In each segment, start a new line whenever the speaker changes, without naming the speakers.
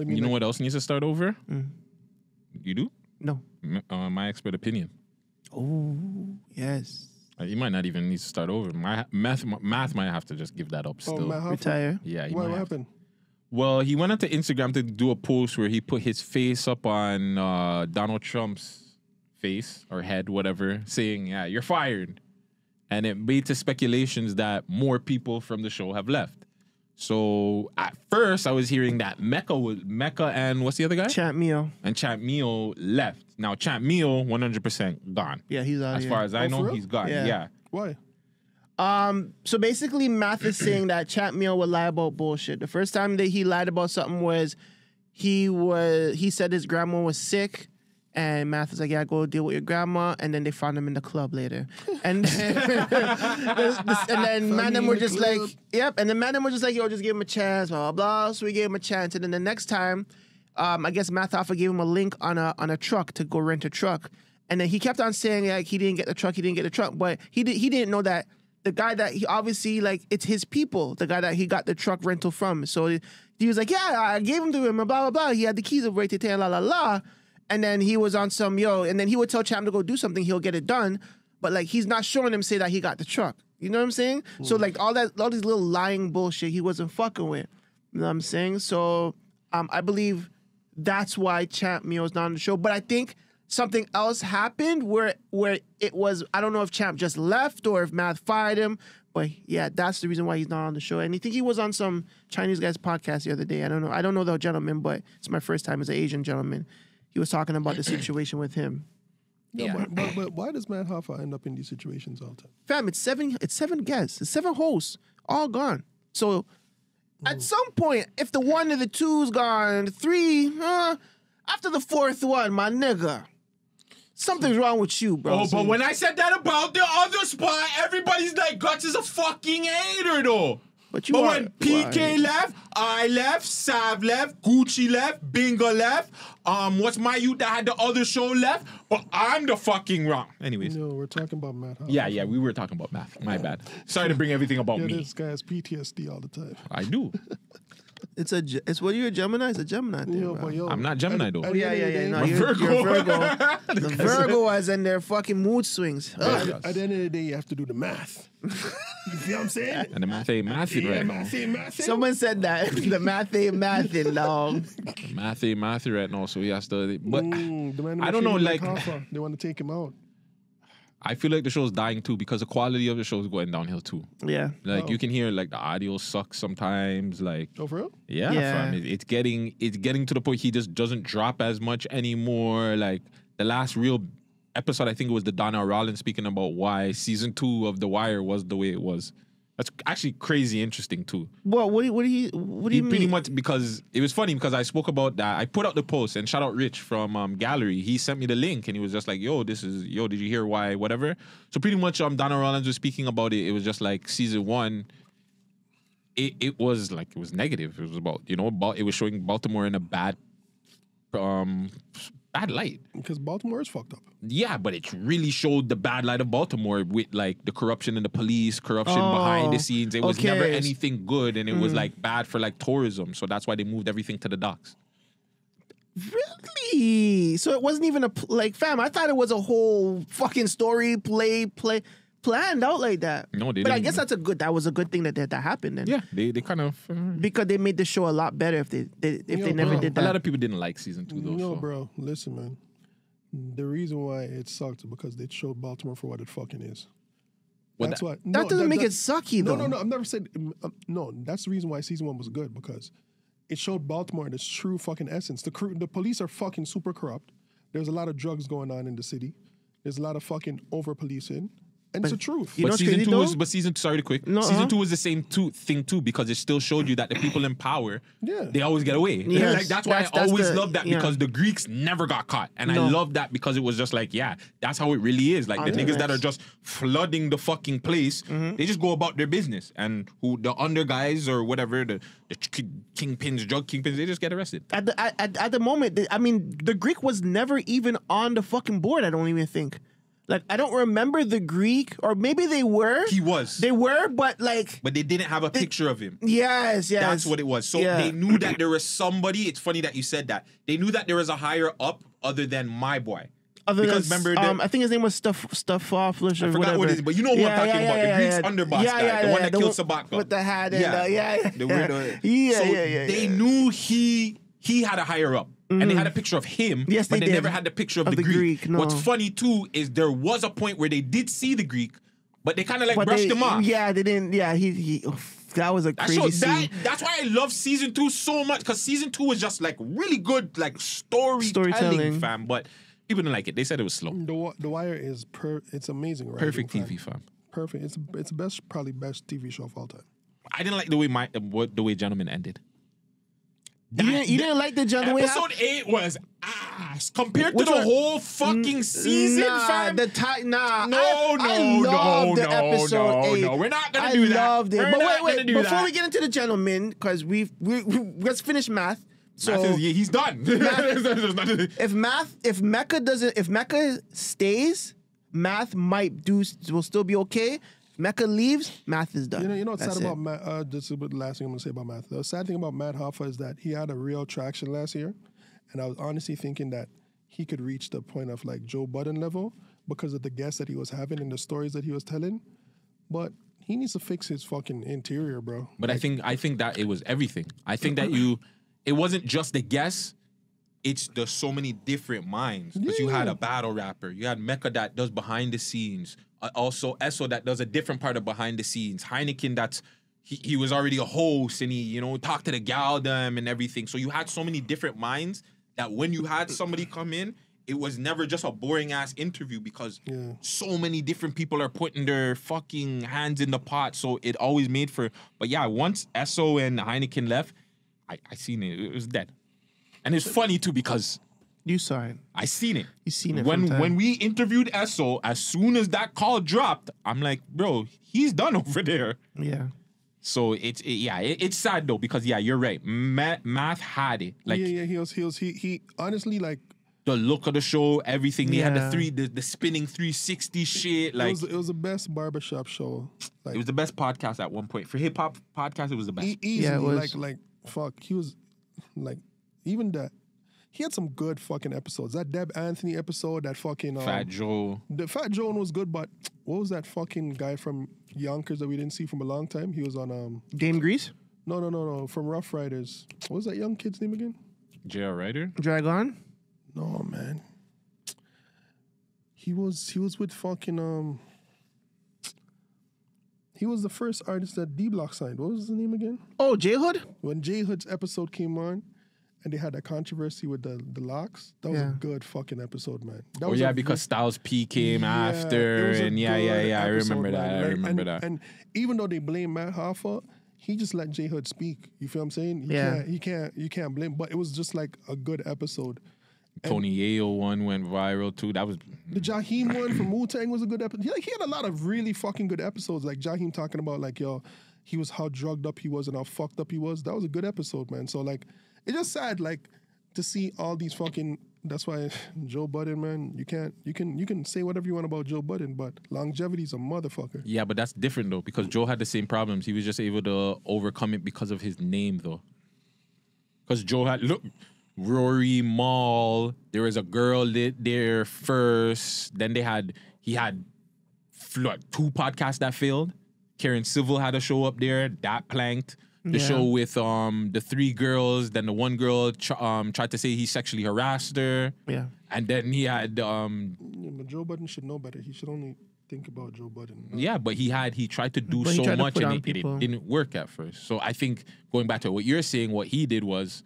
What do you mean?
You know what else needs to start over? You do?
No.
My expert opinion.
Oh, yes.
You might not even need to start over. My math might have to just give that up still.
Matt Hoffa?
Retire.
Yeah.
What happened?
Well, he went onto Instagram to do a post where he put his face up on Donald Trump's face or head, whatever, saying, "Yeah, you're fired," and it made to speculations that more people from the show have left. So at first, I was hearing that Mecca and what's the other guy?
Champ Mio.
And Champ Mio left. Now Champ Mio 100% gone.
Yeah, he's out.
As far as I know, he's gone. Yeah.
Why?
So basically, Math is saying that Champ Mio would lie about bullshit. The first time that he lied about something was he said his grandma was sick. And Math was like, yeah, go deal with your grandma. And then they found him in the club later. And then Man Dem were just like, yep. And then Man Dem were just like, yo, just give him a chance, blah, blah, blah. So we gave him a chance. And then the next time, I guess Math Hoffa gave him a link on a truck to go rent a truck. And then he kept on saying, like, he didn't get the truck. But he didn't know that the guy that he obviously, like, it's his people, the guy that he got the truck rental from. So he was like, yeah, I gave him to him, and blah, blah, blah. He had the keys of right to la, la, la. And then he was on some, and then he would tell Champ to go do something, he'll get it done. But, like, he's not showing him say that he got the truck. You know what I'm saying? So, like, all these little lying bullshit he wasn't fucking with. You know what I'm saying? So, I believe that's why Champ Mio's not on the show. But I think something else happened where it was, I don't know if Champ just left or if Math fired him. But, yeah, that's the reason why he's not on the show. And I think he was on some Chinese guy's podcast the other day. I don't know the gentleman, but it's my first time as an Asian gentleman. He was talking about the situation with him.
Yeah. But why does Matt Hoffa end up in these situations all the time?
Fam, it's seven guests. It's 7 hosts. All gone. So at some point, if the 1 or the 2's gone, 3, after the 4th one, my nigga, something's wrong with you, bro.
Oh, but when I said that about the other spot, everybody's like, Guts is a fucking hater, though. But when PK left, I left, Sav left, Gucci left, Bingo left, what's my youth that had the other show left? But I'm the fucking wrong. Anyways.
No, we're talking about Math Hoffa.
Yeah, we were talking about math. My bad. Sorry to bring everything about me.
This guy has PTSD all the time.
I do.
It's what, you're a Gemini? It's a Gemini thing, bro.
I'm not Gemini, though.
Yeah. No, you're
Virgo.
Virgo. The Virgo is in their fucking mood swings.
At the end of the day, you have to do the math. You feel what I'm saying?
And the math ain't mathing right now.
Someone said that. The math ain't mathing, dog.
Math ain't mathing right now, so he has to. But I
don't
know, like.
They want to take him out.
I feel like the show's dying too because the quality of the show is going downhill too.
Yeah.
Like you can hear like the audio sucks sometimes. Like
for real?
Yeah. Fam. It's getting to the point he just doesn't drop as much anymore. Like the last real episode, I think it was the Donna Rollins speaking about why season 2 of The Wire was the way it was. That's actually crazy interesting too.
What do you mean?
Pretty much, because it was funny because I spoke about that. I put out the post and shout out Rich from Gallery. He sent me the link and he was just like, yo, did you hear why, whatever? So pretty much Donna Rollins was speaking about it. It was just like season 1, it was negative. It was about, it was showing Baltimore in a bad light.
Because Baltimore is fucked up.
Yeah, but it really showed the bad light of Baltimore with like the corruption in the police, corruption behind the scenes. It was never anything good, and it was like bad for like tourism. So that's why they moved everything to the docks.
Really? So it wasn't even fam, I thought it was a whole fucking story planned out like that.
No, they
But
didn't.
I guess that was a good thing that happened then.
Yeah, they kind of
because they made the show a lot better if they never did that.
A lot of people didn't like season 2 though.
No, bro, listen, man. The reason why it sucked is because they showed Baltimore for what it fucking is. That's why.
That doesn't make it sucky though.
No. I've never said no. That's the reason why season 1 was good, because it showed Baltimore in its true fucking essence. The police are fucking super corrupt. There's a lot of drugs going on in the city. There's a lot of fucking over policing. And it's the truth.
You know season 2
was, season 2 was the same thing too, because it still showed you that the people in power, they always get away.
Yes,
like that's why I always loved that, because the Greeks never got caught, and I love that because it was just like, that's how it really is. Like the niggas that are just flooding the fucking place, they just go about their business, and who the under guys or whatever, the kingpins, drug kingpins, they just get arrested.
At the moment, the Greek was never even on the fucking board. I don't even think. Like, I don't remember the Greek, or maybe they were.
He was.
They were, but like.
But they didn't have a picture of him.
Yes.
That's what it was. So they knew that there was somebody. It's funny that you said that. They knew that there was a higher up other than my boy.
Because remember, I think his name was Stuffoflish or
I forgot
whatever.
what it is, but you know who I'm talking about. The Greek's underboss guy, the one that killed Sabaka.
With the hat and
The weirdo. They knew he had a higher up. And they had a picture of him,
yes,
but they
did.
never had the picture of the Greek.
No.
What's funny too is there was a point where they did see the Greek, but they kind of like brushed him off.
Yeah, they didn't. Yeah, he that was a crazy scene.
That's why I love season 2 so much, because season 2 was just like really good, like storytelling, fam. But people didn't like it. They said it was slow.
The Wire is it's amazing, right?
Perfect TV, fam.
Perfect. It's the probably best TV show of all time.
I didn't like the way Gentleman ended.
You didn't like the Gentleman?
Episode 8 was ass compared to the whole fucking season, fam. I loved the episode 8.
No.
We're not gonna do that.
I loved it.
But
wait. Before we get into the Gentleman, because let's finish Math. So
he's done.
if Mecca stays, Math will still be okay. Mecca leaves, Math is done.
You know what's sad about Math? This is the last thing I'm going to say about Math. The sad thing about Matt Hoffa is that he had a real traction last year, and I was honestly thinking that he could reach the point of like Joe Budden level because of the guests that he was having and the stories that he was telling. But he needs to fix his fucking interior, bro.
But like, I think that it was everything. I think that it wasn't just the guests. It's the so many different minds. Because you had a battle rapper. You had Mecca that does behind the scenes. Also, Esso that does a different part of behind the scenes. Heineken he was already a host and he, talked to the galdem and everything. So you had so many different minds that when you had somebody come in, it was never just a boring ass interview because so many different people are putting their fucking hands in the pot. So it always made for. But yeah, once Esso and Heineken left, I seen it. It was dead. And it's funny too because
you saw it.
I seen it.
You seen it
when we interviewed Esso. As soon as that call dropped, I'm like, bro, he's done over there.
Yeah.
So it's sad though because you're right. Math had it. Like
he honestly like
the look of the show, everything. They had the spinning 360 shit. Like
it was the best barbershop show. Like,
it was the best podcast at one point for hip hop podcast. It was the best.
Easily,
yeah, it was.
like fuck. He was like even that. He had some good fucking episodes. That Deb Anthony episode, that fucking
Fat Joe.
The Fat Joe one was good, but what was that fucking guy from Yonkers that we didn't see from a long time? He was on
Dame Grease?
No. From Rough Riders. What was that young kid's name again?
J.R. Ryder?
Dragon?
No, man. He was with fucking he was the first artist that D Block signed. What was his name again?
Oh, J Hood?
When J Hood's episode came on, and they had that controversy with the locks. That was a good fucking episode, man.
Because Styles P came after, and I remember that. I remember that.
And even though they blame Matt Hoffa, he just let J Hood speak. You feel what I'm saying? You can't blame. But it was just like a good episode.
Tony Yayo one went viral too. That was
the Jaheim one from Wu-Tang was a good episode. He had a lot of really fucking good episodes. Like Jaheim talking about like he was how drugged up he was and how fucked up he was. That was a good episode, man. So like. It's just sad, like, to see all these fucking. That's why Joe Budden, man. You can say whatever you want about Joe Budden, but longevity's a motherfucker.
Yeah, but that's different though because Joe had the same problems. He was just able to overcome it because of his name though. Because Joe had Rory Mal. There was a girl there first. Then he had 2 podcasts that failed. Karen Civil had a show up there that planked. The show with the 3 girls, then the one girl tried to say he sexually harassed her.
Yeah.
And then he had
but Joe Budden should know better. He should only think about Joe Budden.
Yeah, but he tried to do so much and it didn't work at first. So I think going back to what you're saying, what he did was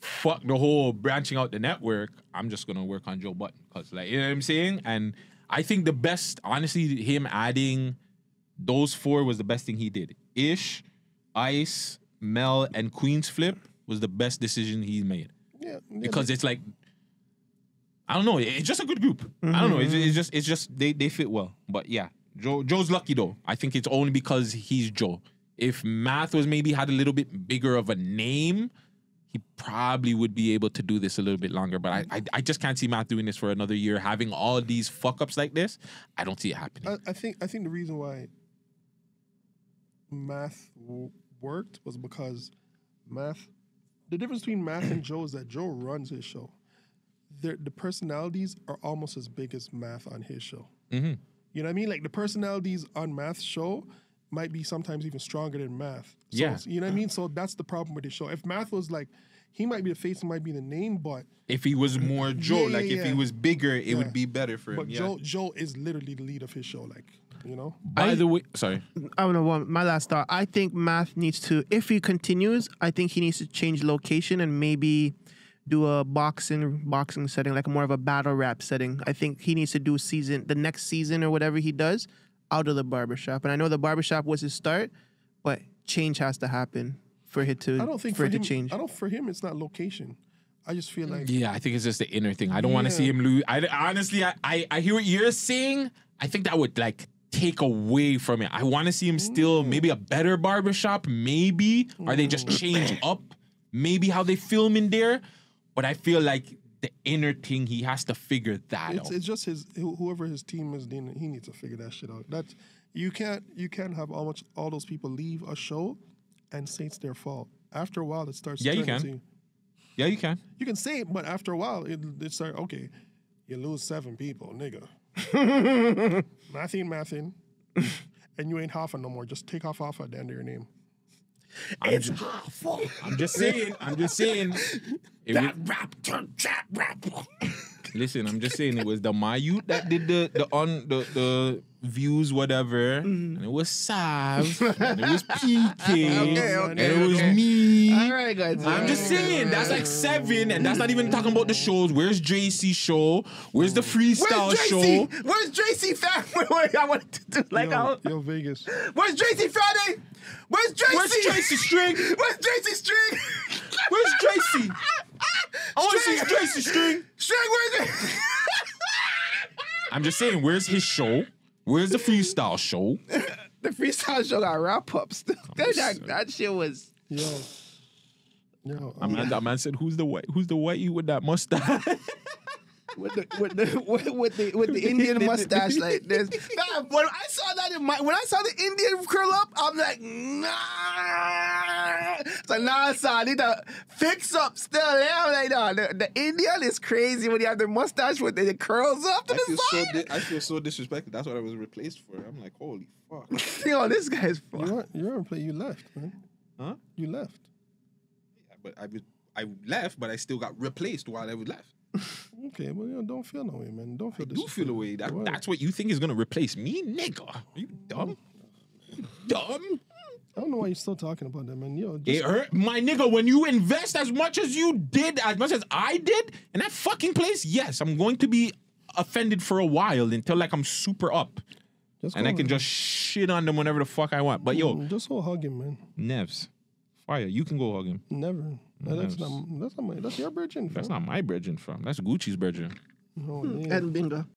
fuck the whole branching out the network. I'm just gonna work on Joe Budden. Cause like you know what I'm saying? And I think the best, honestly, him adding those 4 was the best thing he did. Ish, Ice, Mel, and Queen's Flip was the best decision he made.
Yeah.
Because it's like, I don't know, it's just a good group. I don't know, it's just they fit well. But yeah, Joe's lucky though. I think it's only because he's Joe. If Math was maybe had a little bit bigger of a name, he probably would be able to do this a little bit longer. But I just can't see Math doing this for another year, having all these fuck ups like this. I don't see it happening.
I think the reason why Math worked was because the difference between Math and Joe is that Joe runs his show. The personalities are almost as big as Math on his show.
Mm-hmm.
You know what I mean? Like the personalities on Math's show might be sometimes even stronger than Math. So
Yeah.
you know what I mean? So that's the problem with his show. If Math was like, he might be the face, he might be the name, but
If he was more Joe,
Yeah,
if he
yeah.
was bigger, it
Yeah.
would be better for him.
but
Yeah.
Joe is literally the lead of his show. Like, you know?
By the way, sorry.
I don't know what my last thought. I think Math needs to, if he continues, I think he needs to change location and maybe do a boxing setting, like more of a battle rap setting. I think he needs to do the next season or whatever he does out of the barbershop. And I know the barbershop was his start, but change has to happen for it to
I don't think
for it
him,
to change.
for him, it's not location. I just feel like
Yeah, I think it's just the inner thing. I don't want to see him lose. Honestly, I hear what you're saying. I think that would like take away from it. I want to see him still maybe a better barbershop, maybe, or they just change up maybe how they film in there. But I feel like the inner thing, he has to figure that out.
it's just whoever his team is, he needs to figure that shit out. That's you can't have all those people leave a show and say it's their fault. After a while, it starts.
Yeah, you
turning
can.
to-
Yeah, you can.
You can say it, but after a while, it start. Okay, you lose 7 people, nigga. Mathing, and you ain't Hoffa no more. Just take off Hoffa at the end of your name.
I'm just saying.
That rap turn trap rap.
Listen, I'm just saying it was the Mayute that did the views, whatever, and it was Sav, and it was PK, and it was me.
All right, guys.
I'm just saying, that's like 7, and that's not even talking about the shows. Where's JC show? Where's the freestyle show?
Where's JC Fat? Wait, I wanted to do like
Yo, Vegas.
Where's JC Friday? Where's JC?
Where's JC String?
Where's JC String?
Where's JC? I want to see JC String.
String, where's it?
I'm just saying, where's his show? Where's the freestyle show?
The freestyle show got wrap ups. That shit was.
Yo.
That man said, "Who's the whitey with that mustache?"
With the Indian mustache like this. Man, when I saw that when I saw the Indian curl up, I'm like, nah. It's like, nah, son, I need to fix up still. Yeah, I'm like, no, the Indian is crazy when you have the mustache with the curls up to the side.
I feel so disrespected. That's what I was replaced for. I'm like, holy fuck.
Yo, this guy's fuck.
You're play. You left, man.
Huh?
You left.
Yeah, but I left, but I still got replaced while I was left.
Okay, well, don't feel no way, man. Don't feel
I do feel a way.
That's what you think is gonna replace me, nigga? Are you dumb? You dumb?
I don't know why you're still talking about that, man. Yo,
It hurt, my nigga. When you invest as much as you did, as much as I did in that fucking place, yes, I'm going to be offended for a while until like I'm super up, and I can just shit on them whenever the fuck I want. But yo,
just go hug him, man.
Nevs, fire. You can go hug him.
Never. That's your bridging.
That's not my bridging from. That's Gucci's bridging.
Oh, yeah.
And bingo.